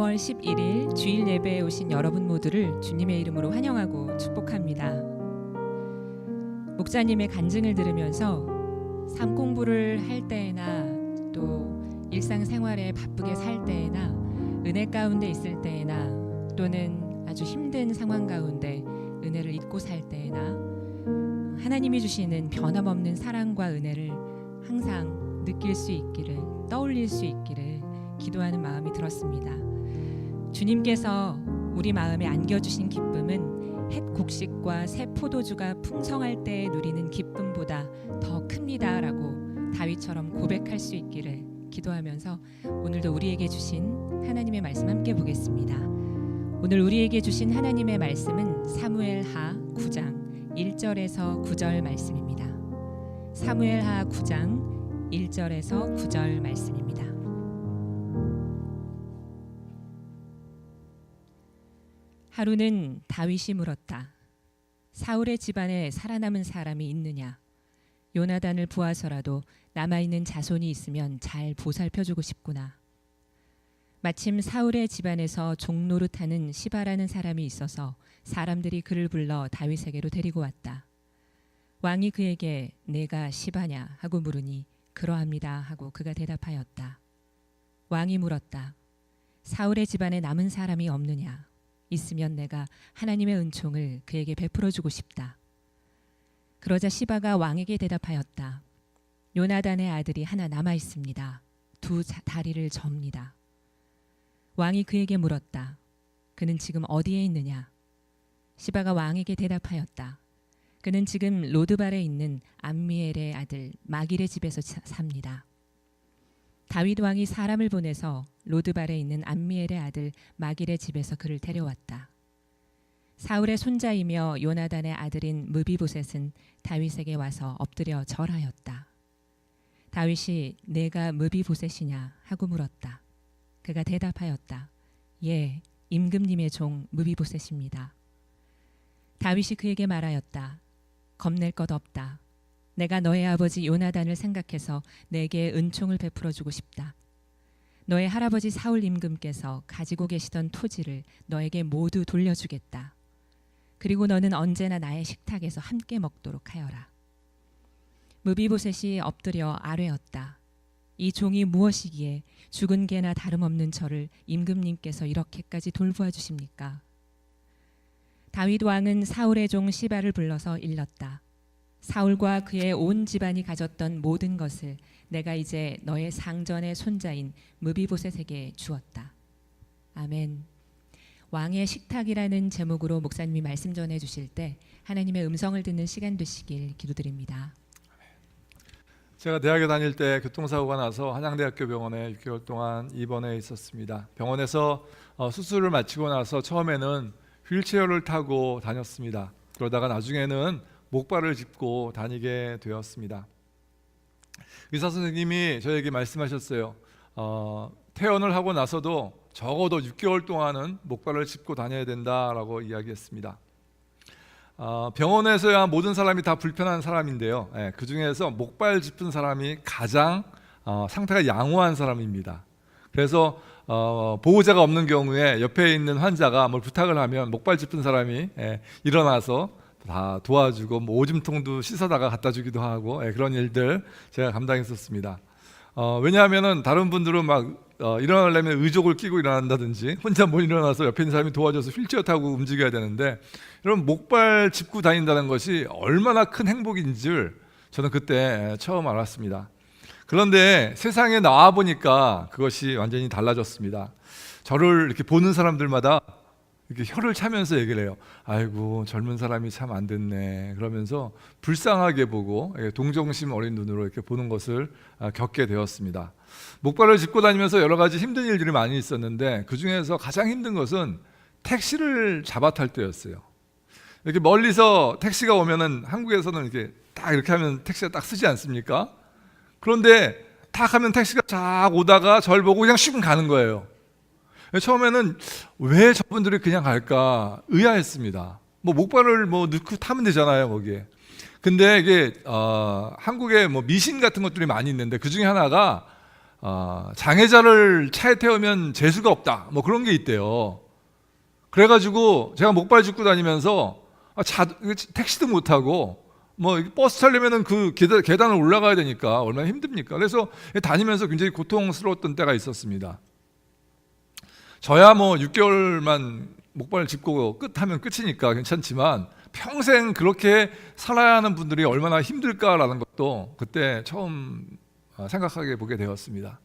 4월 11일 주일 예배에 오신 여러분 모두를 주님의 이름으로 환영하고 축복합니다. 목사님의 간증을 들으면서 삶 공부를 할 때나 또 일상생활에 바쁘게 살 때나 은혜 가운데 있을 때나 또는 아주 힘든 상황 가운데 은혜를 잊고 살 때나 하나님이 주시는 변함없는 사랑과 은혜를 항상 느낄 수 있기를, 떠올릴 수 있기를 기도하는 마음이 들었습니다. 주님께서 우리 마음에 안겨주신 기쁨은 햇 곡식과 새 포도주가 풍성할 때 누리는 기쁨보다 더 큽니다라고 다윗처럼 고백할 수 있기를 기도하면서 오늘도 우리에게 주신 하나님의 말씀 함께 보겠습니다. 오늘 우리에게 주신 하나님의 말씀은 사무엘하 9장 1절에서 9절 말씀입니다. 사무엘하 9장 1절에서 9절 말씀입니다. 하루는 다윗이 물었다. 사울의 집안에 살아남은 사람이 있느냐? 요나단을 부하서라도 남아있는 자손이 있으면 잘 보살펴주고 싶구나. 마침 사울의 집안에서 종노릇하는 시바라는 사람이 있어서 사람들이 그를 불러 다윗에게로 데리고 왔다. 왕이 그에게 내가 시바냐 하고 물으니 그러합니다 하고 그가 대답하였다. 왕이 물었다. 사울의 집안에 남은 사람이 없느냐? 있으면 내가 하나님의 은총을 그에게 베풀어주고 싶다. 그러자 시바가 왕에게 대답하였다. 요나단의 아들이 하나 남아 있습니다. 두 다리를 접니다. 왕이 그에게 물었다. 그는 지금 어디에 있느냐? 시바가 왕에게 대답하였다. 그는 지금 로드발에 있는 암미엘의 아들 마길의 집에서 삽니다. 다윗 왕이 사람을 보내서 로드발에 있는 암미엘의 아들 마길의 집에서 그를 데려왔다. 사울의 손자이며 요나단의 아들인 무비보셋은 다윗에게 와서 엎드려 절하였다. 다윗이 내가 무비보셋이냐 하고 물었다. 그가 대답하였다. 예, 임금님의 종 무비보셋입니다. 다윗이 그에게 말하였다. 겁낼 것 없다. 내가 너의 아버지 요나단을 생각해서 내게 은총을 베풀어 주고 싶다. 너의 할아버지 사울 임금께서 가지고 계시던 토지를 너에게 모두 돌려주겠다. 그리고 너는 언제나 나의 식탁에서 함께 먹도록 하여라. 무비보셋이 엎드려 아뢰었다. 이 종이 무엇이기에 죽은 개나 다름없는 저를 임금님께서 이렇게까지 돌보아 주십니까? 다윗 왕은 사울의 종 시바를 불러서 일렀다. 사울과 그의 온 집안이 가졌던 모든 것을 내가 이제 너의 상전의 손자인 무비보셋에게 주었다. 아멘. 왕의 식탁이라는 제목으로 목사님이 말씀 전해 주실 때 하나님의 음성을 듣는 시간 되시길 기도드립니다. 제가 대학에 다닐 때 교통사고가 나서 한양대학교 병원에 6개월 동안 입원해 있었습니다. 병원에서 수술을 마치고 나서 처음에는 휠체어를 타고 다녔습니다. 그러다가 나중에는 목발을 짚고 다니게 되었습니다. 의사 선생님이 저에게 말씀하셨어요. 퇴원을 하고 나서도 적어도 6개월 동안은 목발을 짚고 다녀야 된다라고 이야기했습니다. 병원에서야 모든 사람이 다 불편한 사람인데요. 그 중에서 목발 짚은 사람이 가장 상태가 양호한 사람입니다. 그래서 보호자가 없는 경우에 옆에 있는 환자가 뭘 부탁을 하면 목발 짚은 사람이 일어나서 다 도와주고 오줌통도 씻어다가 갖다 주기도 하고 그런 일들 제가 감당했었습니다. 왜냐하면 다른 분들은 막 일어나려면 의족을 끼고 일어난다든지 혼자 못 일어나서 옆에 있는 사람이 도와줘서 휠체어 타고 움직여야 되는데 이런 목발 짚고 다닌다는 것이 얼마나 큰 행복인 줄 저는 그때 처음 알았습니다. 그런데 세상에 나와 보니까 그것이 완전히 달라졌습니다. 저를 이렇게 보는 사람들마다 이렇게 혀를 차면서 얘기를 해요. 아이고 젊은 사람이 참 안 됐네 그러면서 불쌍하게 보고 동정심 어린 눈으로 이렇게 보는 것을 겪게 되었습니다. 목발을 짚고 다니면서 여러 가지 힘든 일들이 많이 있었는데 그 중에서 가장 힘든 것은 택시를 잡아 탈 때였어요. 이렇게 멀리서 택시가 오면은 한국에서는 이렇게 하면 택시가 딱 쓰지 않습니까? 그런데 딱 하면 택시가 쫙 오다가 절 보고 그냥 슉 가는 거예요. 처음에는 왜 저분들이 그냥 갈까 의아했습니다. 목발을 넣고 타면 되잖아요 거기에. 근데 이게 한국에 미신 같은 것들이 많이 있는데 그 중에 하나가 장애자를 차에 태우면 재수가 없다 뭐 그런 게 있대요. 그래가지고 제가 목발 짚고 다니면서 택시도 못 타고 뭐 버스 타려면은 그 계단을 올라가야 되니까 얼마나 힘듭니까? 그래서 다니면서 굉장히 고통스러웠던 때가 있었습니다. 저야 뭐 6개월만 목발을 짚고 끝하면 끝이니까 괜찮지만 평생 그렇게 살아야 하는 분들이 얼마나 힘들까라는 것도 그때 처음 생각하게 보게 되었습니다.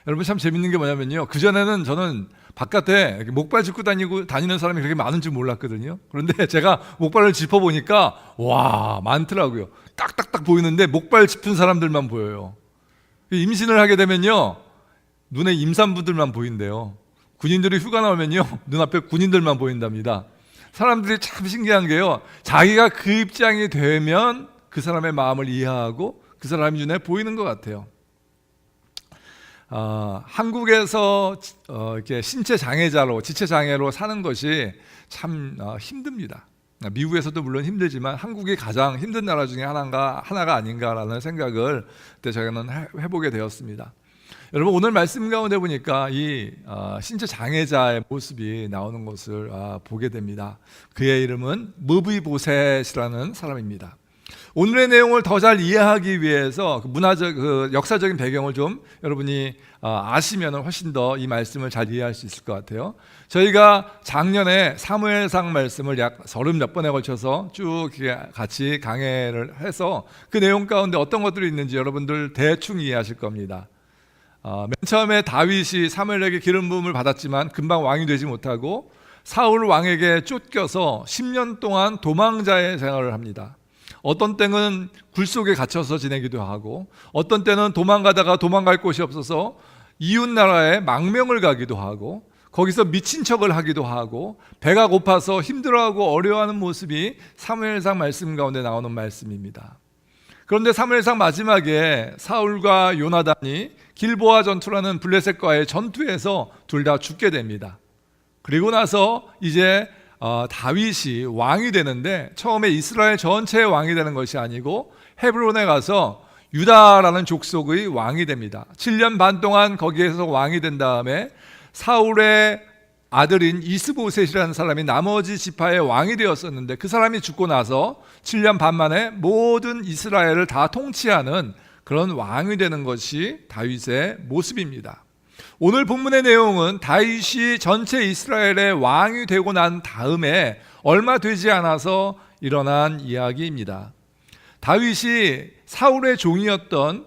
여러분 참 재밌는 게 뭐냐면요, 그전에는 저는 바깥에 목발 짚고 다니는 사람이 그렇게 많은 줄 몰랐거든요. 그런데 제가 목발을 짚어보니까 와, 많더라고요. 딱딱딱 보이는데 목발 짚은 사람들만 보여요. 임신을 하게 되면요, 눈에 임산부들만 보인대요. 군인들이 휴가 나오면요, 눈앞에 군인들만 보인답니다. 사람들이 참 신기한 게요, 자기가 그 입장이 되면 그 사람의 마음을 이해하고 그 사람이 눈에 보이는 것 같아요. 한국에서 이렇게 신체 장애자로, 지체 장애로 사는 것이 참 힘듭니다. 미국에서도 물론 힘들지만 한국이 가장 힘든 나라 중에 하나가 아닌가라는 생각을 그때 저는 해보게 되었습니다. 여러분, 오늘 말씀 가운데 보니까 이 신체 장애자의 모습이 나오는 것을 보게 됩니다. 그의 이름은 무비보셋이라는 사람입니다. 오늘의 내용을 더 잘 이해하기 위해서 역사적인 배경을 좀 여러분이 아시면 훨씬 더 이 말씀을 잘 이해할 수 있을 것 같아요. 저희가 작년에 사무엘상 말씀을 약 30몇 번에 걸쳐서 쭉 같이 강해를 해서 그 내용 가운데 어떤 것들이 있는지 여러분들 대충 이해하실 겁니다. 맨 처음에 다윗이 사무엘에게 기름 부음을 받았지만 금방 왕이 되지 못하고 사울 왕에게 쫓겨서 10년 동안 도망자의 생활을 합니다. 어떤 때는 굴 속에 갇혀서 지내기도 하고, 어떤 때는 도망가다가 도망갈 곳이 없어서 이웃 나라에 망명을 가기도 하고, 거기서 미친 척을 하기도 하고, 배가 고파서 힘들어하고 어려워하는 모습이 사무엘상 말씀 가운데 나오는 말씀입니다. 그런데 사무엘상 마지막에 사울과 요나단이 길보아 전투라는 블레셋과의 전투에서 둘 다 죽게 됩니다. 그리고 나서 이제 다윗이 왕이 되는데, 처음에 이스라엘 전체의 왕이 되는 것이 아니고 헤브론에 가서 유다라는 족속의 왕이 됩니다. 7년 반 동안 거기에서 왕이 된 다음에 사울의 아들인 이스보셋이라는 사람이 나머지 지파의 왕이 되었었는데, 그 사람이 죽고 나서 7년 반 만에 모든 이스라엘을 다 통치하는 그런 왕이 되는 것이 다윗의 모습입니다. 오늘 본문의 내용은 다윗이 전체 이스라엘의 왕이 되고 난 다음에 얼마 되지 않아서 일어난 이야기입니다. 다윗이 사울의 종이었던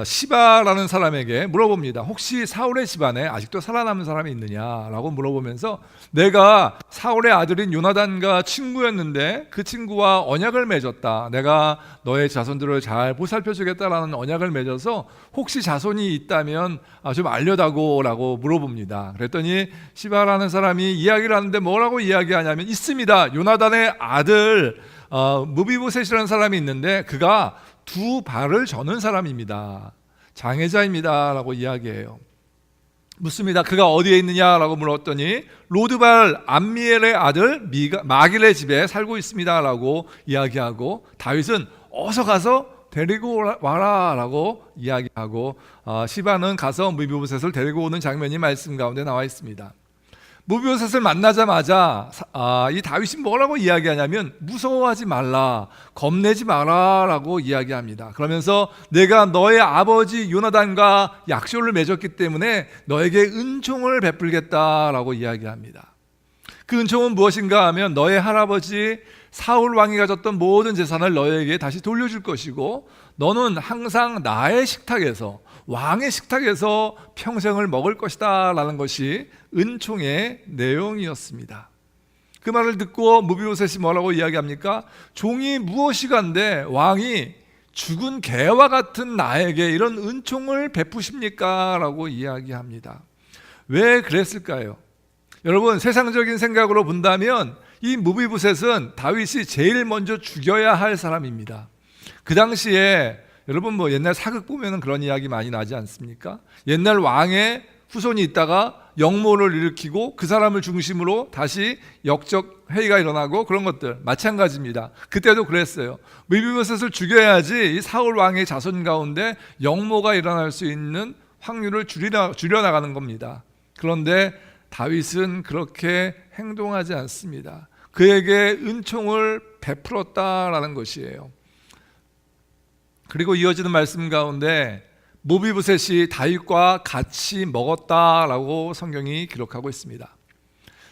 시바라는 사람에게 물어봅니다. 혹시 사울의 집안에 아직도 살아남은 사람이 있느냐라고 물어보면서, 내가 사울의 아들인 요나단과 친구였는데 그 친구와 언약을 맺었다. 내가 너의 자손들을 잘 보살펴주겠다라는 언약을 맺어서 혹시 자손이 있다면 좀 알려다오라고 물어봅니다. 그랬더니 시바라는 사람이 이야기를 하는데 뭐라고 이야기하냐면, 있습니다. 요나단의 아들 무비보셋이라는 사람이 있는데 그가 두 발을 저는 사람입니다. 장애자입니다 라고 이야기해요. 묻습니다. 그가 어디에 있느냐라고 물었더니 로드발 암미엘의 아들 마길의 집에 살고 있습니다 라고 이야기하고, 다윗은 어서 가서 데리고 와라 라고 이야기하고, 시바는 가서 무비보셋을 데리고 오는 장면이 말씀 가운데 나와 있습니다. 무비보셋을 만나자마자 이 다윗이 뭐라고 이야기하냐면, 무서워하지 말라, 겁내지 마라 라고 이야기합니다. 그러면서 내가 너의 아버지 요나단과 약속을 맺었기 때문에 너에게 은총을 베풀겠다라고 이야기합니다. 그 은총은 무엇인가 하면, 너의 할아버지 사울 왕이 가졌던 모든 재산을 너에게 다시 돌려줄 것이고, 너는 항상 나의 식탁에서, 왕의 식탁에서 평생을 먹을 것이다 라는 것이 은총의 내용이었습니다. 그 말을 듣고 무비보셋이 뭐라고 이야기합니까? 종이 무엇이간데 왕이 죽은 개와 같은 나에게 이런 은총을 베푸십니까? 라고 이야기합니다. 왜 그랬을까요? 여러분, 세상적인 생각으로 본다면 이 무비보셋은 다윗이 제일 먼저 죽여야 할 사람입니다. 그 당시에 여러분 옛날 사극 보면 그런 이야기 많이 나지 않습니까? 옛날 왕의 후손이 있다가 역모를 일으키고 그 사람을 중심으로 다시 역적 회의가 일어나고 그런 것들 마찬가지입니다. 그때도 그랬어요. 무비보셋을 죽여야지 이 사울 왕의 자손 가운데 역모가 일어날 수 있는 확률을 줄여나가는 겁니다. 그런데 다윗은 그렇게 행동하지 않습니다. 그에게 은총을 베풀었다라는 것이에요. 그리고 이어지는 말씀 가운데 무비보셋이 다윗과 같이 먹었다라고 성경이 기록하고 있습니다.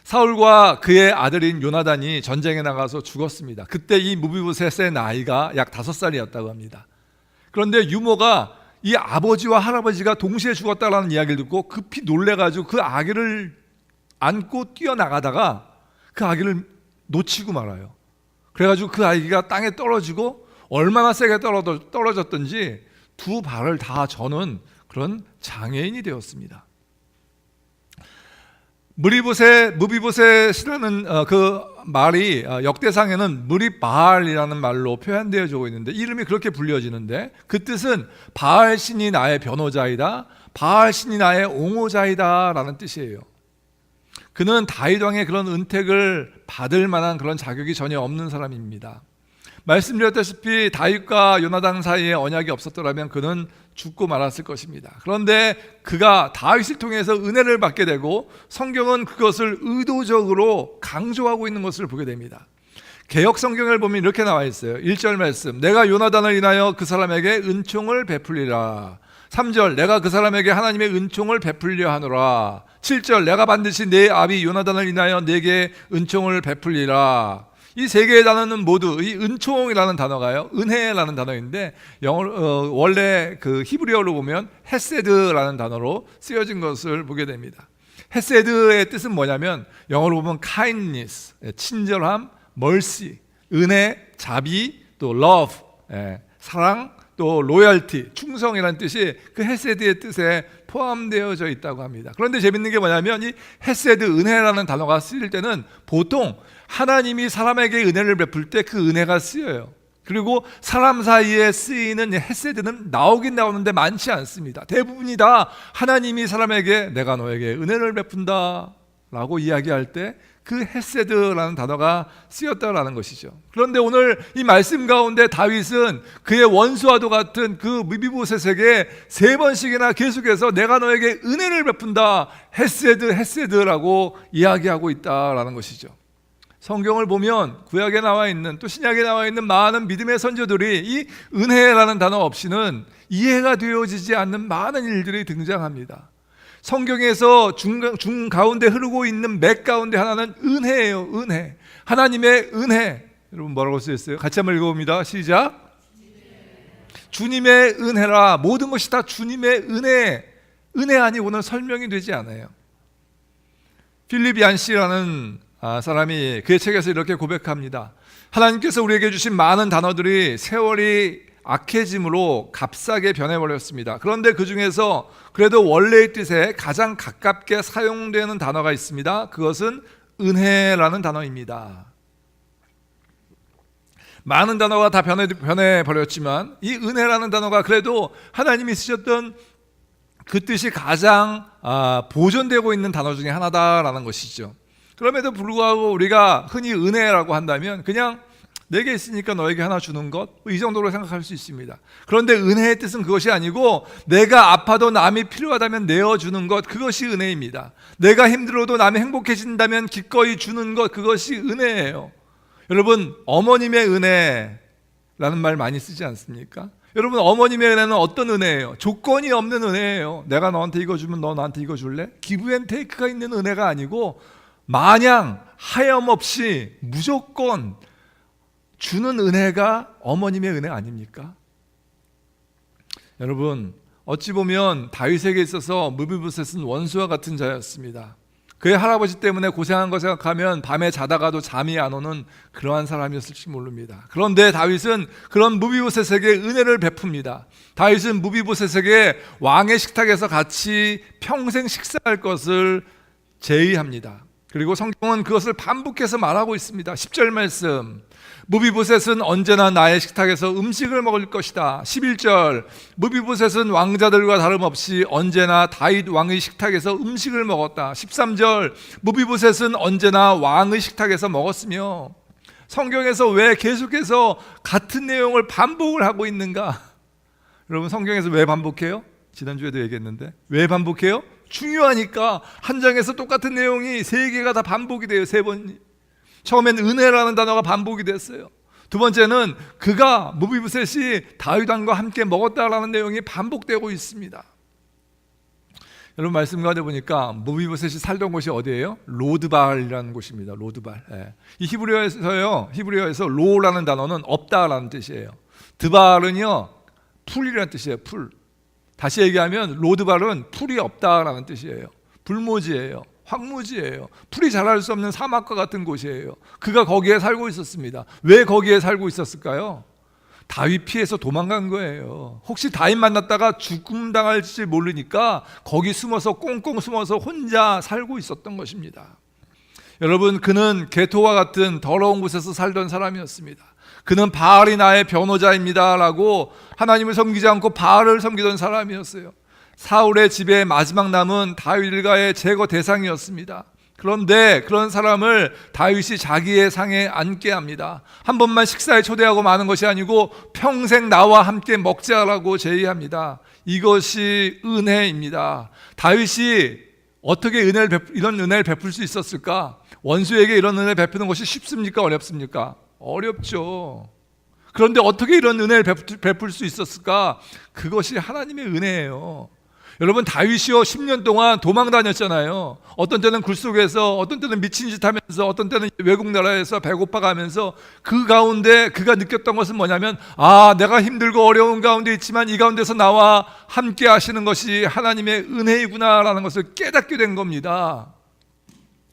사울과 그의 아들인 요나단이 전쟁에 나가서 죽었습니다. 그때 이 무비보셋의 나이가 약 5살이었다고 합니다. 그런데 유모가 이 아버지와 할아버지가 동시에 죽었다라는 이야기를 듣고 급히 놀래가지고 그 아기를 안고 뛰어나가다가 그 아기를 놓치고 말아요. 그래가지고 그 아기가 땅에 떨어지고 얼마나 세게 떨어졌던지 두 발을 다 저는 그런 장애인이 되었습니다. 무비보셋이라는 그 말이 역대상에는 무리바알이라는 말로 표현되어지고 있는데 이름이 그렇게 불려지는데 그 뜻은 바알 신이 나의 변호자이다, 바알 신이 나의 옹호자이다 라는 뜻이에요. 그는 다윗 왕의 그런 은택을 받을 만한 그런 자격이 전혀 없는 사람입니다. 말씀드렸다시피 다윗과 요나단 사이에 언약이 없었더라면 그는 죽고 말았을 것입니다. 그런데 그가 다윗을 통해서 은혜를 받게 되고 성경은 그것을 의도적으로 강조하고 있는 것을 보게 됩니다. 개역 성경을 보면 이렇게 나와 있어요. 1절 말씀, 내가 요나단을 인하여 그 사람에게 은총을 베풀리라. 3절, 내가 그 사람에게 하나님의 은총을 베풀려 하노라. 7절, 내가 반드시 내 아비 요나단을 인하여 내게 은총을 베풀리라. 이 세 개의 단어는 모두 이 은총이라는 단어가요, 은혜라는 단어인데 원래 그 히브리어로 보면 헤세드라는 단어로 쓰여진 것을 보게 됩니다. 헤세드의 뜻은 뭐냐면 영어로 보면 kindness, 친절함, mercy, 은혜, 자비, 또 love, 사랑, 또 loyalty, 충성이라는 뜻이 그 헤세드의 뜻에 포함되어져 있다고 합니다. 그런데 재밌는 게 뭐냐면 이 헤세드, 은혜라는 단어가 쓰일 때는 보통 하나님이 사람에게 은혜를 베풀 때 그 은혜가 쓰여요. 그리고 사람 사이에 쓰이는 헤세드는 나오긴 나오는데 많지 않습니다. 대부분이 다 하나님이 사람에게 내가 너에게 은혜를 베푼다 라고 이야기할 때 그 헤세드라는 단어가 쓰였다라는 것이죠. 그런데 오늘 이 말씀 가운데 다윗은 그의 원수와도 같은 그 무비보셋에게 3번씩이나 계속해서 내가 너에게 은혜를 베푼다, 헤세드라고 이야기하고 있다라는 것이죠. 성경을 보면 구약에 나와 있는 또 신약에 나와 있는 많은 믿음의 선조들이 이 은혜라는 단어 없이는 이해가 되어지지 않는 많은 일들이 등장합니다. 성경에서 중 가운데 흐르고 있는 맥 가운데 하나는 은혜예요. 은혜, 하나님의 은혜. 여러분 뭐라고 쓰였어요? 같이 한번 읽어봅니다. 시작. 주님의 은혜라. 모든 것이 다 주님의 은혜 아니고는 설명이 되지 않아요. 필립 얀시라는 사람이 그의 책에서 이렇게 고백합니다. 하나님께서 우리에게 주신 많은 단어들이 세월이 악해짐으로 값싸게 변해버렸습니다. 그런데 그 중에서 그래도 원래의 뜻에 가장 가깝게 사용되는 단어가 있습니다. 그것은 은혜라는 단어입니다. 많은 단어가 다 변해버렸지만 이 은혜라는 단어가 그래도 하나님이 쓰셨던 그 뜻이 가장 보존되고 있는 단어 중에 하나다라는 것이죠. 그럼에도 불구하고 우리가 흔히 은혜라고 한다면 그냥 내게 있으니까 너에게 하나 주는 것, 이 정도로 생각할 수 있습니다. 그런데 은혜의 뜻은 그것이 아니고 내가 아파도 남이 필요하다면 내어주는 것, 그것이 은혜입니다. 내가 힘들어도 남이 행복해진다면 기꺼이 주는 것, 그것이 은혜예요. 여러분, 어머님의 은혜라는 말 많이 쓰지 않습니까? 여러분, 어머님의 은혜는 어떤 은혜예요? 조건이 없는 은혜예요. 내가 너한테 이거 주면 너 나한테 이거 줄래? 기브 앤 테이크가 있는 은혜가 아니고 마냥 하염없이 무조건 주는 은혜가 어머님의 은혜 아닙니까? 여러분, 어찌 보면 다윗에게 있어서 무비보셋은 원수와 같은 자였습니다. 그의 할아버지 때문에 고생한 거 생각하면 밤에 자다가도 잠이 안 오는 그러한 사람이었을지 모릅니다. 그런데 다윗은 그런 무비보셋에게 은혜를 베풉니다. 다윗은 무비보셋에게 왕의 식탁에서 같이 평생 식사할 것을 제의합니다. 그리고 성경은 그것을 반복해서 말하고 있습니다. 10절 말씀, 무비보셋은 언제나 나의 식탁에서 음식을 먹을 것이다. 11절, 무비보셋은 왕자들과 다름없이 언제나 다윗 왕의 식탁에서 음식을 먹었다. 13절, 무비보셋은 언제나 왕의 식탁에서 먹었으며. 성경에서 왜 계속해서 같은 내용을 반복을 하고 있는가? 여러분, 성경에서 왜 반복해요? 지난주에도 얘기했는데 왜 반복해요? 중요하니까. 한 장에서 똑같은 내용이 3개가 다 반복이 돼요. 3번. 처음엔 은혜라는 단어가 반복이 됐어요. 두 번째는 그가 무비보셋이 다윗 왕과 함께 먹었다라는 내용이 반복되고 있습니다. 여러분, 말씀 가운데 보니까 무비보셋이 살던 곳이 어디예요? 로드발이라는 곳입니다. 로드발. 예. 이 히브리어에서 로라는 단어는 없다라는 뜻이에요. 드발은요 풀이라는 뜻이에요. 풀. 다시 얘기하면 로드발은 풀이 없다라는 뜻이에요. 불모지예요. 황무지예요. 풀이 자랄 수 없는 사막과 같은 곳이에요. 그가 거기에 살고 있었습니다. 왜 거기에 살고 있었을까요? 다윗 피해서 도망간 거예요. 혹시 다윗 만났다가 죽음 당할지 모르니까 거기 숨어서 꽁꽁 숨어서 혼자 살고 있었던 것입니다. 여러분, 그는 개토와 같은 더러운 곳에서 살던 사람이었습니다. 그는 바알이 나의 변호자입니다 라고 하나님을 섬기지 않고 바알을 섬기던 사람이었어요. 사울의 집의 마지막 남은 다윗 일가의 제거 대상이었습니다. 그런데 그런 사람을 다윗이 자기의 상에 앉게 합니다. 한 번만 식사에 초대하고 마는 것이 아니고 평생 나와 함께 먹자라고 제의합니다. 이것이 은혜입니다. 다윗이 어떻게 이런 은혜를 베풀 수 있었을까? 원수에게 이런 은혜를 베푸는 것이 쉽습니까? 어렵습니까? 어렵죠. 그런데 어떻게 이런 은혜를 베풀 수 있었을까? 그것이 하나님의 은혜예요. 여러분, 다윗이요 10년 동안 도망 다녔잖아요. 어떤 때는 굴속에서, 어떤 때는 미친 짓 하면서, 어떤 때는 외국 나라에서 배고파 가면서, 그 가운데 그가 느꼈던 것은 뭐냐면, 내가 힘들고 어려운 가운데 있지만 이 가운데서 나와 함께 하시는 것이 하나님의 은혜이구나라는 것을 깨닫게 된 겁니다.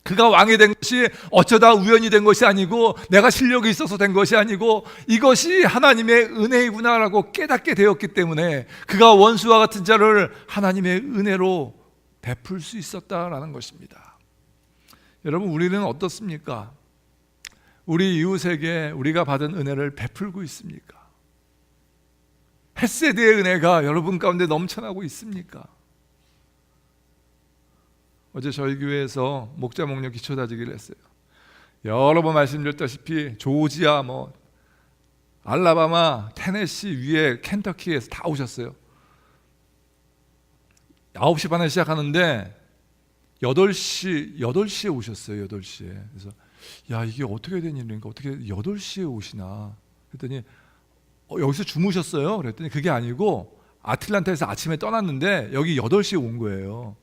그가 왕이 된 것이 어쩌다 우연히 된 것이 아니고, 내가 실력이 있어서 된 것이 아니고, 이것이 하나님의 은혜이구나라고 깨닫게 되었기 때문에 그가 원수와 같은 자를 하나님의 은혜로 베풀 수 있었다라는 것입니다. 여러분, 우리는 어떻습니까? 우리 이웃에게 우리가 받은 은혜를 베풀고 있습니까? 헤세드의 은혜가 여러분 가운데 넘쳐나고 있습니까? 어제 저희 교회에서 목자 목녀 기초 다지기를 했어요. 여러 번 말씀드렸다시피 조지아, 알라바마, 테네시 위에 켄터키에서 다 오셨어요. 9시 반에 시작하는데 8시에 오셨어요. 8시에. 그래서 이게 어떻게 된 일인가? 어떻게 8시에 오시나? 그랬더니 여기서 주무셨어요? 그랬더니 그게 아니고 아틀란타에서 아침에 떠났는데 여기 8시에 온 거예요.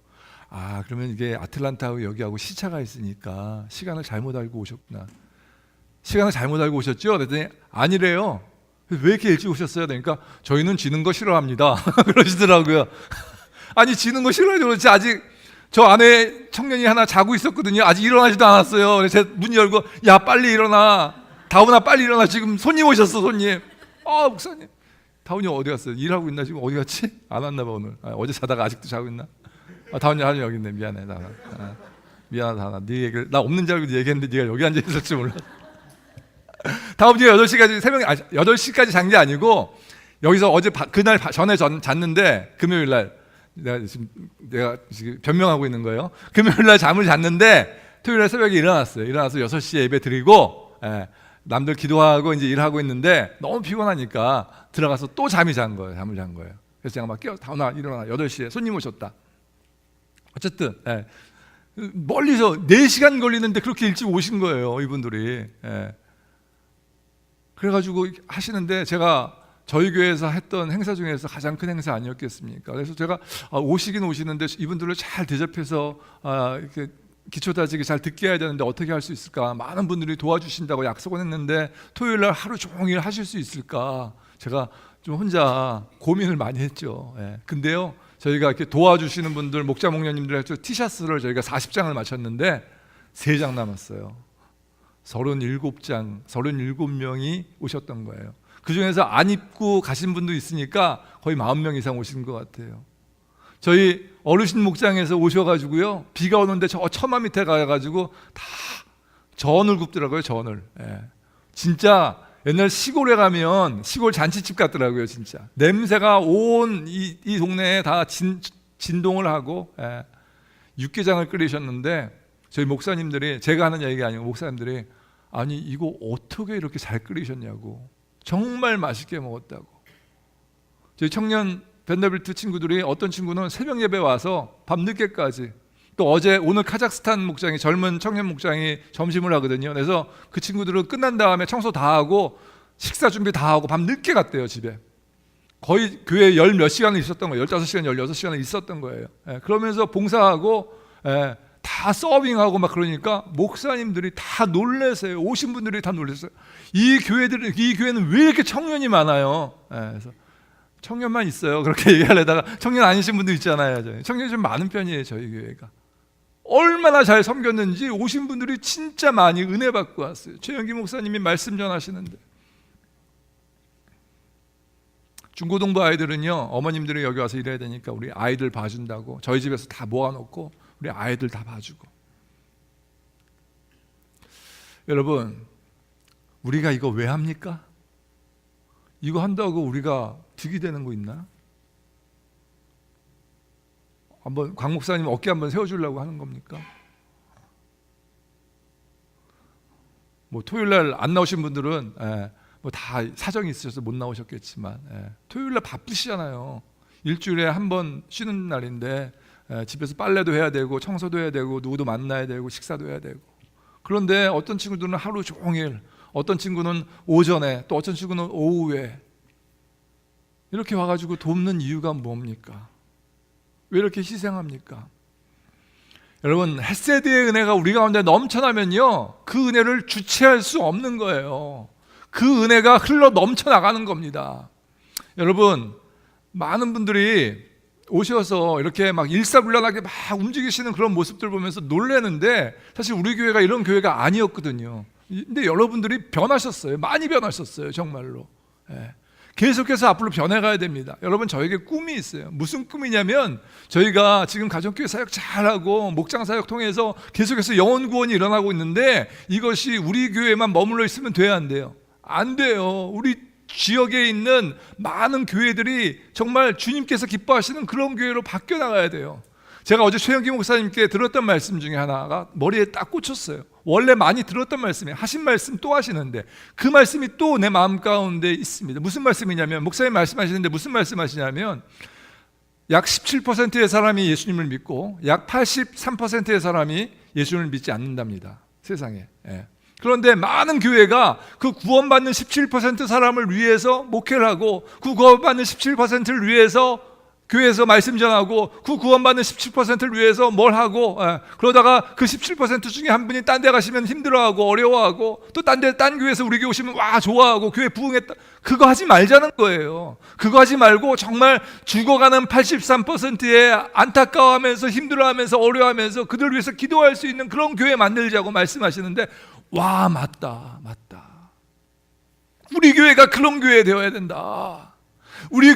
그러면 이게 아틀란타하고 여기하고 시차가 있으니까 시간을 잘못 알고 오셨구나. 시간을 잘못 알고 오셨죠? 그랬더니 아니래요. 왜 이렇게 일찍 오셨어요? 그러니까 저희는 지는 거 싫어합니다. 그러시더라고요. 아니, 지는 거 싫어하죠. 그렇지. 아직 저 안에 청년이 하나 자고 있었거든요. 아직 일어나지도 않았어요. 그래서 제가 문 열고 빨리 일어나. 다운아, 빨리 일어나. 지금 손님 오셨어, 손님. 목사님. 다운이 어디 갔어요? 일하고 있나? 지금 어디 갔지? 안 왔나 봐 오늘. 어제 자다가 아직도 자고 있나? 다운이 여기 있네. 미안해, 다나. 미안하다, 다나. 네 얘기를 나 없는 줄 알고 네 얘기했는데 네가 여기 앉아 있을 줄 몰라. 다음 주에 8시까지 8시까지 잔 게 아니고 여기서 어제 그날 전에 잤는데 금요일 날 내가 지금 변명하고 있는 거예요. 금요일 날 잠을 잤는데 토요일 날 새벽에 일어났어요. 일어나서 6시에 예배 드리고 남들 기도하고 이제 일하고 있는데 너무 피곤하니까 들어가서 또 잠을 잔 거예요. 그래서 제가 막 다운아 일어나. 8시에 손님 오셨다. 어쨌든 멀리서 4시간 걸리는데 그렇게 일찍 오신 거예요, 이분들이. 그래가지고 하시는데 제가 저희 교회에서 했던 행사 중에서 가장 큰 행사 아니었겠습니까? 그래서 제가 오시긴 오시는데 이분들을 잘 대접해서 이렇게 기초 다지기 잘 듣게 해야 되는데 어떻게 할 수 있을까? 많은 분들이 도와주신다고 약속은 했는데 토요일 날 하루 종일 하실 수 있을까? 제가 좀 혼자 고민을 많이 했죠. 근데요, 저희가 이렇게 도와주시는 분들, 목자 목녀님들 해서 티셔츠를 저희가 40장을 마쳤는데 3장 남았어요. 37장, 37명이 오셨던 거예요. 그 중에서 안 입고 가신 분도 있으니까 거의 40명 이상 오신 것 같아요. 저희 어르신 목장에서 오셔가지고요, 비가 오는데 저 처마 밑에 가가지고 다 전을 굽더라고요. 전을. 예. 진짜 옛날 시골에 가면 시골 잔치집 같더라고요. 진짜 냄새가 온 이 동네에 다 진동을 하고, 예. 육개장을 끓이셨는데 저희 목사님들이, 제가 하는 얘기가 아니고 목사님들이, 아니 이거 어떻게 이렇게 잘 끓이셨냐고, 정말 맛있게 먹었다고. 저희 청년 벤더빌트 친구들이, 어떤 친구는 새벽 예배 와서 밤늦게까지, 또 오늘 카자흐스탄 목장이, 젊은 청년 목장이 점심을 하거든요. 그래서 그 친구들은 끝난 다음에 청소 다 하고 식사 준비 다 하고 밤늦게 갔대요. 집에 거의 교회에 열 몇 시간을 있었던 거예요. 15시간 16시간을 있었던 거예요. 예, 그러면서 봉사하고, 예, 다 서빙하고 막 그러니까 목사님들이 다 놀라세요. 오신 분들이 다 놀랐어요. 이 교회는 왜 이렇게 청년이 많아요? 예, 그래서 청년만 있어요. 그렇게 얘기하려다가 청년 아니신 분도 있잖아요. 청년이 좀 많은 편이에요. 저희 교회가 얼마나 잘 섬겼는지 오신 분들이 진짜 많이 은혜 받고 왔어요. 최영기 목사님이 말씀 전하시는데, 중고등부 아이들은요, 어머님들이 여기 와서 일해야 되니까 우리 아이들 봐준다고 저희 집에서 다 모아놓고 우리 아이들 다 봐주고. 여러분, 우리가 이거 왜 합니까? 이거 한다고 우리가 득이 되는 거 있나? 한번 강 목사님 어깨 한번 세워주려고 하는 겁니까? 뭐 토요일날 안 나오신 분들은, 뭐 다 사정이 있으셔서 못 나오셨겠지만, 토요일날 바쁘시잖아요. 일주일에 한 번 쉬는 날인데, 집에서 빨래도 해야 되고 청소도 해야 되고 누구도 만나야 되고 식사도 해야 되고. 그런데 어떤 친구들은 하루 종일, 어떤 친구는 오전에, 또 어떤 친구는 오후에 이렇게 와가지고 돕는 이유가 뭡니까? 왜 이렇게 희생합니까? 여러분, 헤세드의 은혜가 우리 가운데 넘쳐나면요, 그 은혜를 주체할 수 없는 거예요. 그 은혜가 흘러 넘쳐나가는 겁니다. 여러분, 많은 분들이 오셔서 이렇게 막 일사불란하게 막 움직이시는 그런 모습들 보면서 놀라는데, 사실 우리 교회가 이런 교회가 아니었거든요. 근데 여러분들이 변하셨어요. 많이 변하셨어요. 정말로. 계속해서 앞으로 변해가야 됩니다. 여러분, 저에게 꿈이 있어요. 무슨 꿈이냐면, 저희가 지금 가정교회 사역 잘하고 목장 사역 통해서 계속해서 영혼 구원이 일어나고 있는데, 이것이 우리 교회만 머물러 있으면 돼야 안 돼요? 안 돼요. 우리 지역에 있는 많은 교회들이 정말 주님께서 기뻐하시는 그런 교회로 바뀌어 나가야 돼요. 제가 어제 최영기 목사님께 들었던 말씀 중에 하나가 머리에 딱 꽂혔어요. 원래 많이 들었던 말씀이에요. 하신 말씀 또 하시는데 그 말씀이 또 내 마음 가운데 있습니다. 무슨 말씀이냐면, 목사님 말씀하시는데 무슨 말씀하시냐면, 약 17%의 사람이 예수님을 믿고 약 83%의 사람이 예수님을 믿지 않는답니다. 세상에. 그런데 많은 교회가 그 구원받는 17% 사람을 위해서 목회를 하고, 그 구원받는 17%를 위해서 교회에서 말씀 전하고, 그 구원받는 17%를 위해서 뭘 하고, 그러다가 그 17% 중에 한 분이 딴 데 가시면 힘들어하고 어려워하고, 또 딴 교회에서 우리 교회 오시면 와 좋아하고 교회 부흥했다. 그거 하지 말자는 거예요. 그거 하지 말고 정말 죽어가는 83%의 안타까워하면서 힘들어하면서 어려워하면서 그들 위해서 기도할 수 있는 그런 교회 만들자고 말씀하시는데, 와, 맞다. 우리 교회가 그런 교회 되어야 된다. 우리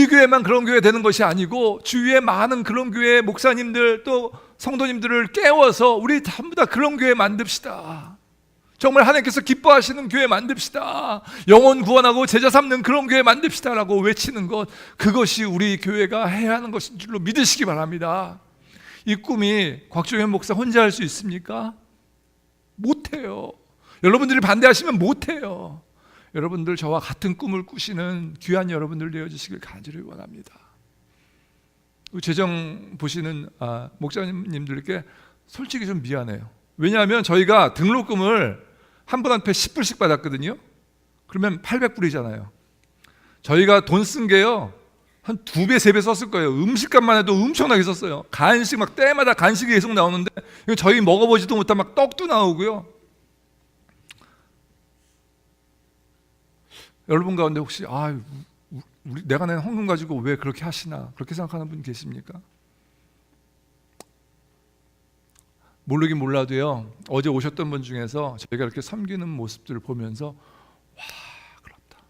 교회만 그런 교회 되는 것이 아니고, 주위에 많은 그런 교회 목사님들 또 성도님들을 깨워서 우리 전부 다 그런 교회 만듭시다. 정말 하나님께서 기뻐하시는 교회 만듭시다. 영혼 구원하고 제자 삼는 그런 교회 만듭시다라고 외치는 것, 그것이 우리 교회가 해야 하는 것인 줄로 믿으시기 바랍니다. 이 꿈이 곽종현 목사 혼자 할 수 있습니까? 못해요. 여러분들이 반대하시면 못해요. 여러분들 저와 같은 꿈을 꾸시는 귀한 여러분들 되어주시길 간절히 원합니다. 재정 보시는 목사님들께 솔직히 좀 미안해요. 왜냐하면 저희가 등록금을 한 분한테 10불씩 받았거든요. 그러면 800불이잖아요. 저희가 돈 쓴 게요, 한 2배, 3배 썼을 거예요. 음식값만 해도 엄청나게 썼어요. 간식 막 때마다 간식이 계속 나오는데, 저희 먹어보지도 못한 막 떡도 나오고요. 여러분 가운데 혹시 내가 낸 헌금 가지고 왜 그렇게 하시나, 그렇게 생각하는 분 계십니까? 모르긴 몰라도요, 어제 오셨던 분 중에서 저희가 이렇게 섬기는 모습들을 보면서 와, 그렇다.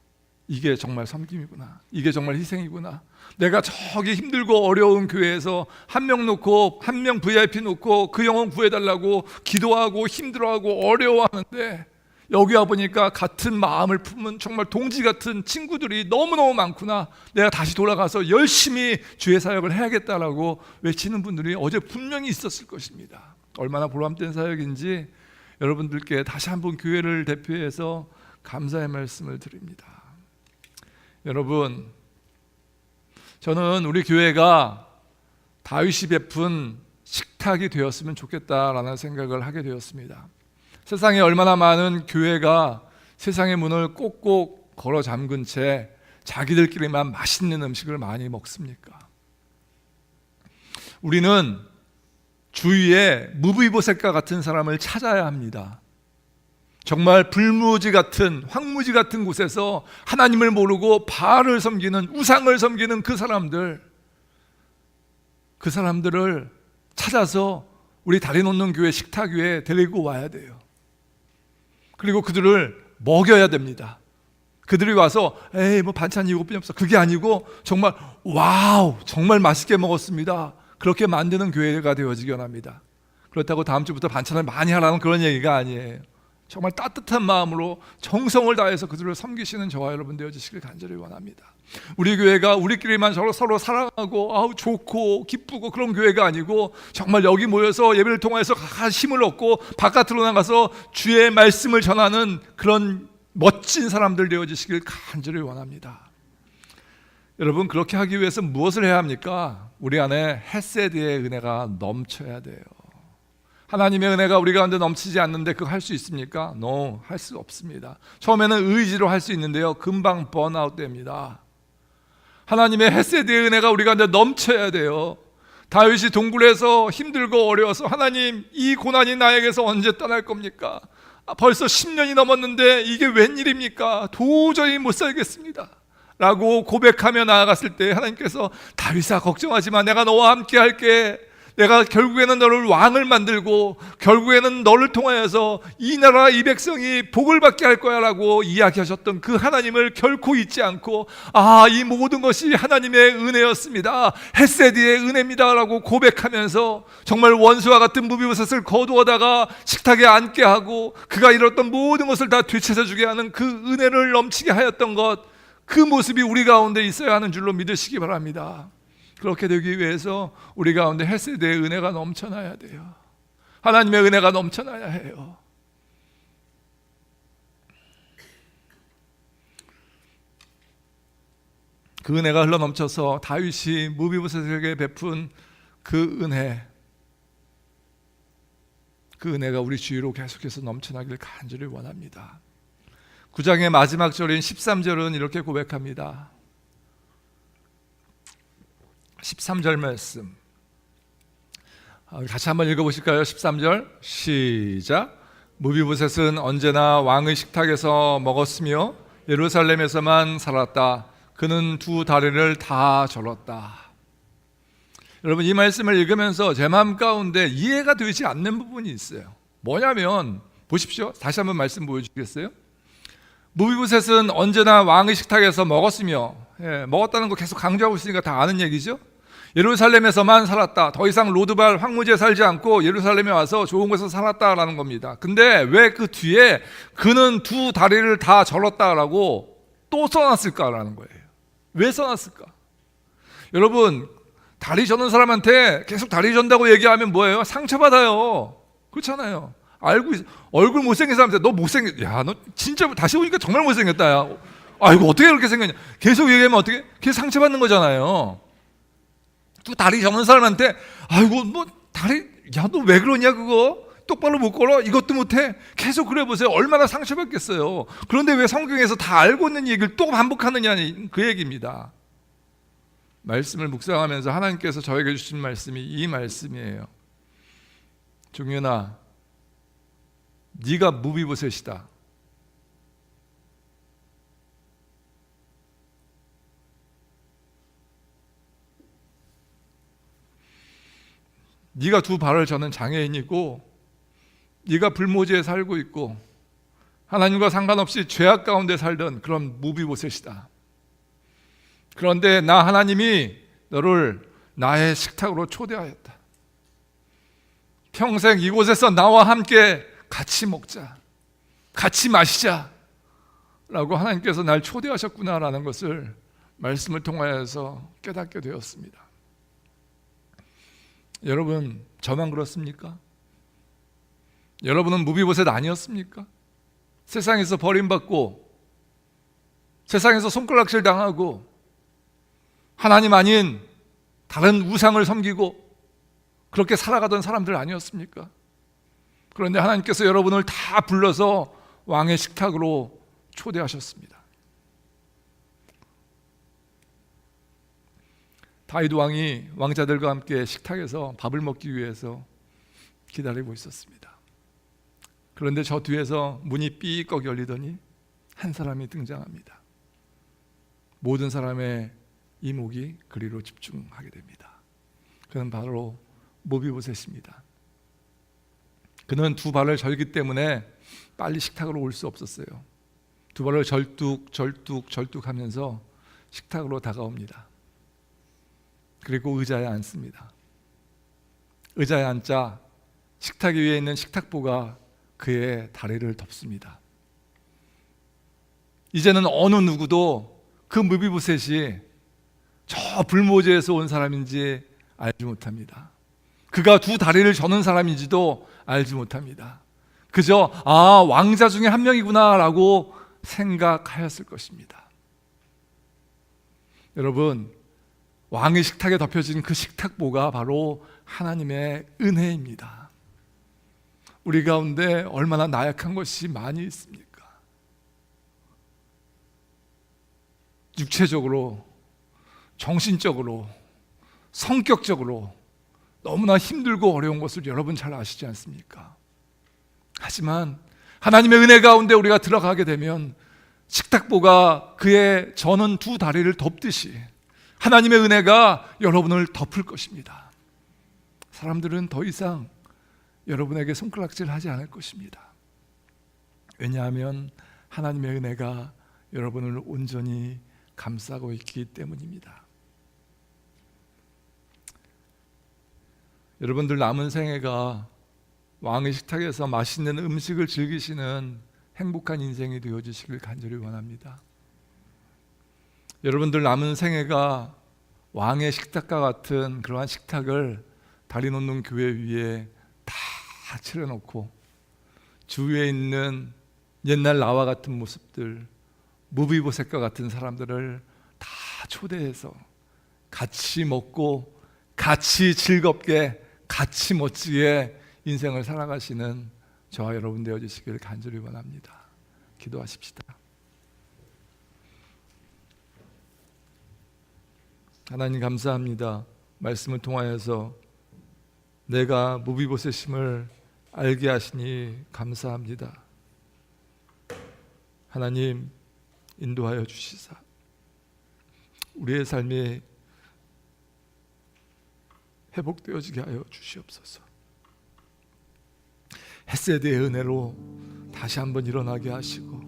이게 정말 섬김이구나. 이게 정말 희생이구나. 내가 저기 힘들고 어려운 교회에서 한 명 놓고, 한 명 VIP 놓고 그 영혼 구해달라고 기도하고 힘들어하고 어려워하는데, 여기 와보니까 같은 마음을 품은 정말 동지 같은 친구들이 너무너무 많구나. 내가 다시 돌아가서 열심히 주의 사역을 해야겠다라고 외치는 분들이 어제 분명히 있었을 것입니다. 얼마나 보람된 사역인지 여러분들께 다시 한번 교회를 대표해서 감사의 말씀을 드립니다. 여러분, 저는 우리 교회가 다윗이 베푼 식탁이 되었으면 좋겠다라는 생각을 하게 되었습니다. 세상에 얼마나 많은 교회가 세상의 문을 꼭꼭 걸어 잠근 채 자기들끼리만 맛있는 음식을 많이 먹습니까? 우리는 주위에 무비보셋과 같은 사람을 찾아야 합니다. 정말 불무지 같은, 황무지 같은 곳에서 하나님을 모르고 바알을 섬기는, 우상을 섬기는 그 사람들을 찾아서 우리 다리 놓는 교회 식탁 위에 데리고 와야 돼요. 그리고 그들을 먹여야 됩니다. 그들이 와서 에이 뭐 반찬이 이것뿐이 없어, 그게 아니고 정말 와우 정말 맛있게 먹었습니다, 그렇게 만드는 교회가 되어지기 원합니다. 그렇다고 다음 주부터 반찬을 많이 하라는 그런 얘기가 아니에요. 정말 따뜻한 마음으로 정성을 다해서 그들을 섬기시는 저와 여러분 되어주시길 간절히 원합니다. 우리 교회가 우리끼리만 서로 사랑하고 좋고 기쁘고 그런 교회가 아니고, 정말 여기 모여서 예배를 통해서 힘을 얻고 바깥으로 나가서 주의 말씀을 전하는 그런 멋진 사람들 되어주시길 간절히 원합니다. 여러분, 그렇게 하기 위해서 무엇을 해야 합니까? 우리 안에 헤세드의 은혜가 넘쳐야 돼요. 하나님의 은혜가 우리 가운데 넘치지 않는데 그거 할 수 있습니까? No, 할 수 없습니다. 처음에는 의지로 할 수 있는데요, 금방 번아웃 됩니다. 하나님의 헤세드의 은혜가 우리 가운데 넘쳐야 돼요. 다윗이 동굴에서 힘들고 어려워서 하나님, 이 고난이 나에게서 언제 떠날 겁니까? 벌써 10년이 넘었는데 이게 웬일입니까? 도저히 못 살겠습니다 라고 고백하며 나아갔을 때 하나님께서 다윗아 걱정하지 마, 내가 너와 함께 할게. 내가 결국에는 너를 왕을 만들고 결국에는 너를 통하여서 이 나라 이 백성이 복을 받게 할 거야 라고 이야기하셨던 그 하나님을 결코 잊지 않고, 이 모든 것이 하나님의 은혜였습니다, 헤세드의 은혜입니다 라고 고백하면서 정말 원수와 같은 무비보셋을 거두어다가 식탁에 앉게 하고 그가 잃었던 모든 것을 다 되찾아주게 하는 그 은혜를 넘치게 하였던 것, 그 모습이 우리 가운데 있어야 하는 줄로 믿으시기 바랍니다. 그렇게 되기 위해서 우리 가운데 헤세드의 은혜가 넘쳐나야 돼요. 하나님의 은혜가 넘쳐나야 해요. 그 은혜가 흘러넘쳐서 다윗이 무비보셋에게 베푼 그 은혜가 우리 주위로 계속해서 넘쳐나기를 간절히 원합니다. 9장의 마지막 절인 13절은 이렇게 고백합니다. 13절 말씀 같이 한번 읽어보실까요? 13절 시작. 무비보셋은 언제나 왕의 식탁에서 먹었으며 예루살렘에서만 살았다. 그는 두 다리를 다 절었다. 여러분, 이 말씀을 읽으면서 제 마음 가운데 이해가 되지 않는 부분이 있어요. 뭐냐면 보십시오. 다시 한번 말씀 보여주시겠어요? 무비보셋은 언제나 왕의 식탁에서 먹었으며, 먹었다는 거 계속 강조하고 있으니까 다 아는 얘기죠. 예루살렘에서만 살았다. 더 이상 로드발 황무지에 살지 않고 예루살렘에 와서 좋은 곳에서 살았다라는 겁니다. 근데 왜 그 뒤에 그는 두 다리를 다 절었다라고 또 써놨을까라는 거예요. 왜 써놨을까? 여러분, 다리 저는 사람한테 계속 다리 전다고 얘기하면 뭐예요? 상처받아요. 그렇잖아요. 알고 있어. 얼굴 못생긴 사람한테 너 못생겼, 야, 너 진짜 다시 보니까 정말 못생겼다. 야, 이거 어떻게 그렇게 생겼냐? 계속 얘기하면 어떻게? 계속 상처받는 거잖아요. 또 다리 저는 사람한테 아이고 뭐 다리, 야, 너 왜 그러냐, 그거 똑바로 못 걸어, 이것도 못해, 계속 그래 보세요. 얼마나 상처받겠어요. 그런데 왜 성경에서 다 알고 있는 얘기를 또 반복하느냐, 그 얘기입니다. 말씀을 묵상하면서 하나님께서 저에게 주신 말씀이 이 말씀이에요. 종현아, 네가 무비보셋이다. 네가 두 발을 저는 장애인이고 네가 불모지에 살고 있고 하나님과 상관없이 죄악 가운데 살던 그런 무비보셋이다. 그런데 나 하나님이 너를 나의 식탁으로 초대하였다. 평생 이곳에서 나와 함께 같이 먹자, 같이 마시자 라고 하나님께서 날 초대하셨구나라는 것을 말씀을 통하여서 깨닫게 되었습니다. 여러분, 저만 그렇습니까? 여러분은 무비보셋 아니었습니까? 세상에서 버림받고 세상에서 손가락질 당하고 하나님 아닌 다른 우상을 섬기고 그렇게 살아가던 사람들 아니었습니까? 그런데 하나님께서 여러분을 다 불러서 왕의 식탁으로 초대하셨습니다. 다윗 왕이 왕자들과 함께 식탁에서 밥을 먹기 위해서 기다리고 있었습니다. 그런데 저 뒤에서 문이 삐걱 열리더니 한 사람이 등장합니다. 모든 사람의 이목이 그리로 집중하게 됩니다. 그는 바로 무비보셋입니다. 그는 두 발을 절기 때문에 빨리 식탁으로 올 수 없었어요. 두 발을 절뚝 하면서 식탁으로 다가옵니다. 그리고 의자에 앉습니다. 의자에 앉자 식탁 위에 있는 식탁보가 그의 다리를 덮습니다. 이제는 어느 누구도 그 무비보셋이 저 불모지에서 온 사람인지 알지 못합니다. 그가 두 다리를 저는 사람인지도 알지 못합니다. 그저 왕자 중에 한 명이구나 라고 생각하였을 것입니다. 여러분, 왕의 식탁에 덮여진 그 식탁보가 바로 하나님의 은혜입니다. 우리 가운데 얼마나 나약한 것이 많이 있습니까? 육체적으로, 정신적으로, 성격적으로 너무나 힘들고 어려운 것을 여러분 잘 아시지 않습니까? 하지만 하나님의 은혜 가운데 우리가 들어가게 되면 식탁보가 그의 저는 두 다리를 덮듯이 하나님의 은혜가 여러분을 덮을 것입니다. 사람들은 더 이상 여러분에게 손가락질 하지 않을 것입니다. 왜냐하면 하나님의 은혜가 여러분을 온전히 감싸고 있기 때문입니다. 여러분들 남은 생애가 왕의 식탁에서 맛있는 음식을 즐기시는 행복한 인생이 되어주시길 간절히 원합니다. 여러분들 남은 생애가 왕의 식탁과 같은 그러한 식탁을 다리 놓는 교회 위에 다 차려놓고 주위에 있는 옛날 나와 같은 모습들, 무비보셋과 같은 사람들을 다 초대해서 같이 먹고 같이 즐겁게 같이 멋지게 인생을 살아가시는 저와 여러분 되어주시길 간절히 원합니다. 기도하십시다. 하나님 감사합니다. 말씀을 통하여서 내가 무비보셋임을 알게 하시니 감사합니다. 하나님 인도하여 주시사 우리의 삶이 회복되어지게 하여 주시옵소서. 헷세드의 은혜로 다시 한번 일어나게 하시고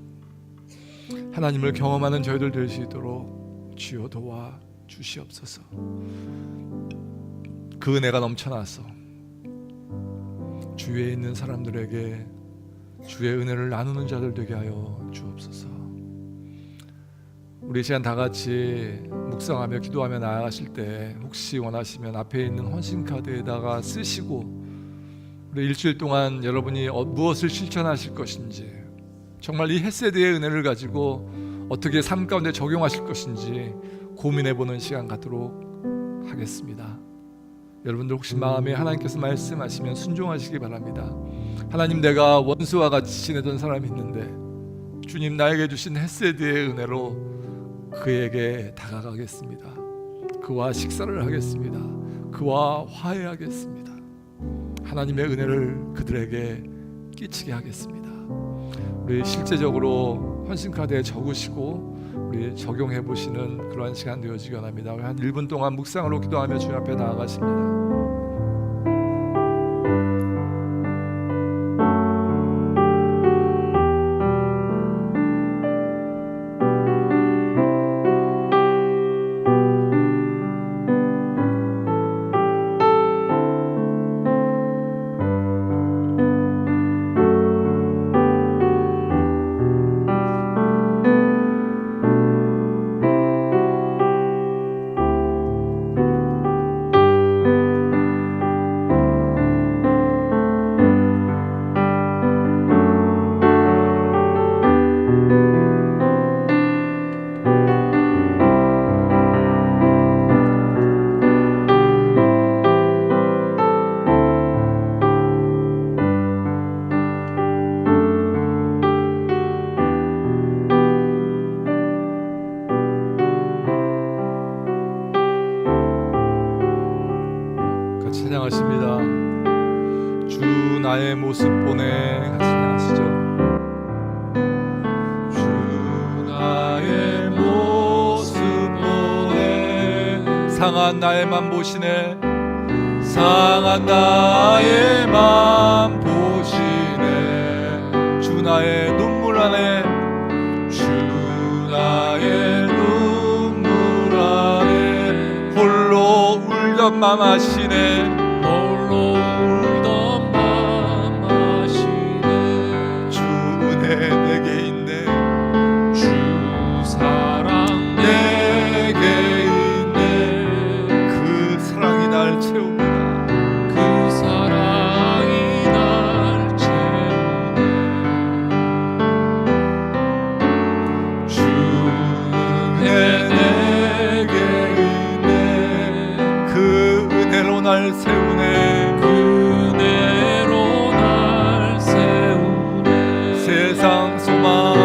하나님을 경험하는 저희들 될 수 있도록 주여 도와 주시옵소서. 그 은혜가 넘쳐나서 주위에 있는 사람들에게 주의 은혜를 나누는 자들 되게 하여 주옵소서. 우리 시간 다 같이 묵상하며 기도하며 나아가실 때 혹시 원하시면 앞에 있는 헌신카드에다가 쓰시고 우리 일주일 동안 여러분이 무엇을 실천하실 것인지, 정말 이 헷세드의 은혜를 가지고 어떻게 삶 가운데 적용하실 것인지 고민해보는 시간 갖도록 하겠습니다. 여러분들 혹시 마음에 하나님께서 말씀하시면 순종하시기 바랍니다. 하나님, 내가 원수와 같이 지내던 사람이 있는데 주님 나에게 주신 헷세드의 은혜로 그에게 다가가겠습니다. 그와 식사를 하겠습니다. 그와 화해하겠습니다. 하나님의 은혜를 그들에게 끼치게 하겠습니다. 우리 실제적으로 헌신카드에 적으시고 우리 적용해 보시는 그러한 시간 되어지기 원합니다. 한 1분 동안 묵상으로 기도하며 주님 앞에 나아가십니다. 나의 모습 보내. 같이 하시죠. 주 나의 모습 보내. 상한 나의 맘 보시네. 상한 나의 맘 보시네. 주 나의 눈물 안에, 주 나의 눈물 안에 홀로 울던 맘 아시네. 홀로 울던 맘 아시네. 주 은혜 내게 있네. 주 사랑 내게 있네. 그 사랑이 날 채웁니다. 그 사랑이 날 채우네. 주 은혜 내게 있네. 그 은혜로 날 세우네. 그 은혜로 날 세우네. 세상 소망,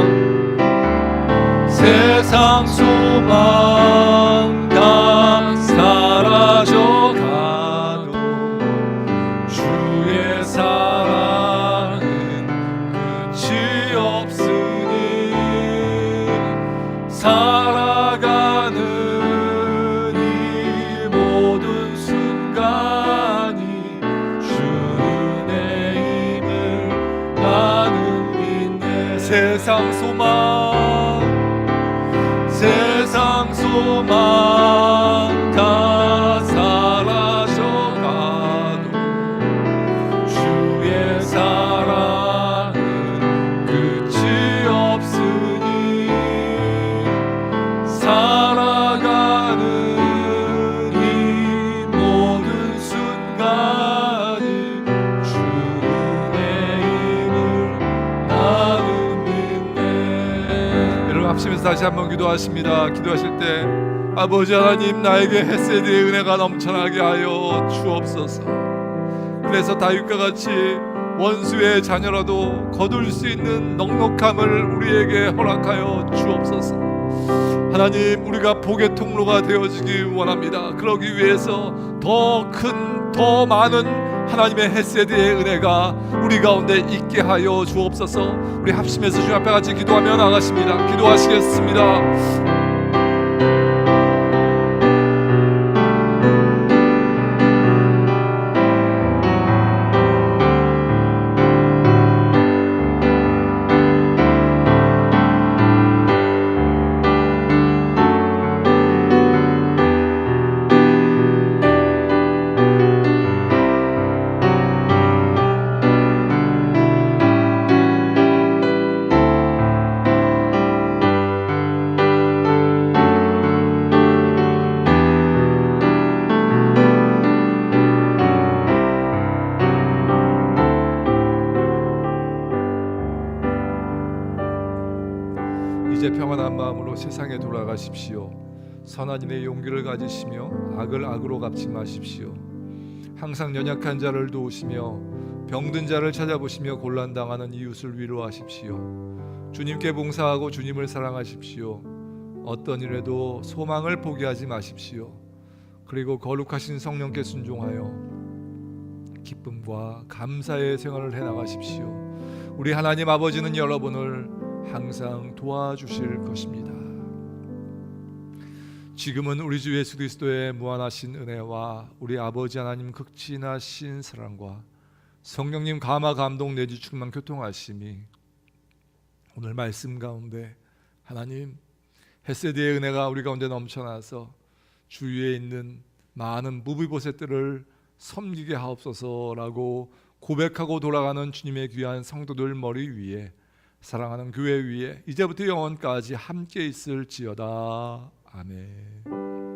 세상 소망 다 사라져가도 주의 사랑은 끝이 없으니 살아가는 이 모든 순간이 주의 힘을 나는 믿네. 세상 소망, 세상 소망 다 사라져가도 주의 사랑은 끝이 없으니 살아가는 이 모든 순간이 주의 힘을 나는 믿네. 여러분 합심해서 다시 한번 기도하십니다. 기도하실 때 아버지 하나님, 나에게 헤세드의 은혜가 넘쳐나게 하여 주옵소서. 그래서 다윗과 같이 원수의 자녀라도 거둘 수 있는 넉넉함을 우리에게 허락하여 주옵소서. 하나님, 우리가 복의 통로가 되어지기 원합니다. 그러기 위해서 더 큰, 더 많은 하나님의 헤세드의 은혜가 우리 가운데 있게 하여 주옵소서. 우리 합심해서 주님 앞에 같이 기도하며 나가십니다. 기도하시겠습니다. 이제 평안한 마음으로 세상에 돌아가십시오. 선한 일의 용기를 가지시며 악을 악으로 갚지 마십시오. 항상 연약한 자를 도우시며 병든 자를 찾아보시며 곤란당하는 이웃을 위로하십시오. 주님께 봉사하고 주님을 사랑하십시오. 어떤 일에도 소망을 포기하지 마십시오. 그리고 거룩하신 성령께 순종하여 기쁨과 감사의 생활을 해나가십시오. 우리 하나님 아버지는 여러분을 항상 도와주실 것입니다. 지금은 우리 주 예수 그리스도의 무한하신 은혜와 우리 아버지 하나님 극진하신 사랑과 성령님 감화 감동 내주 충만 교통하심이 오늘 말씀 가운데 하나님 헤세드의 은혜가 우리 가운데 넘쳐나서 주위에 있는 많은 무비보셋들을 섬기게 하옵소서라고 고백하고 돌아가는 주님의 귀한 성도들 머리 위에, 사랑하는 교회 위에 이제부터 영원까지 함께 있을지어다. 아멘.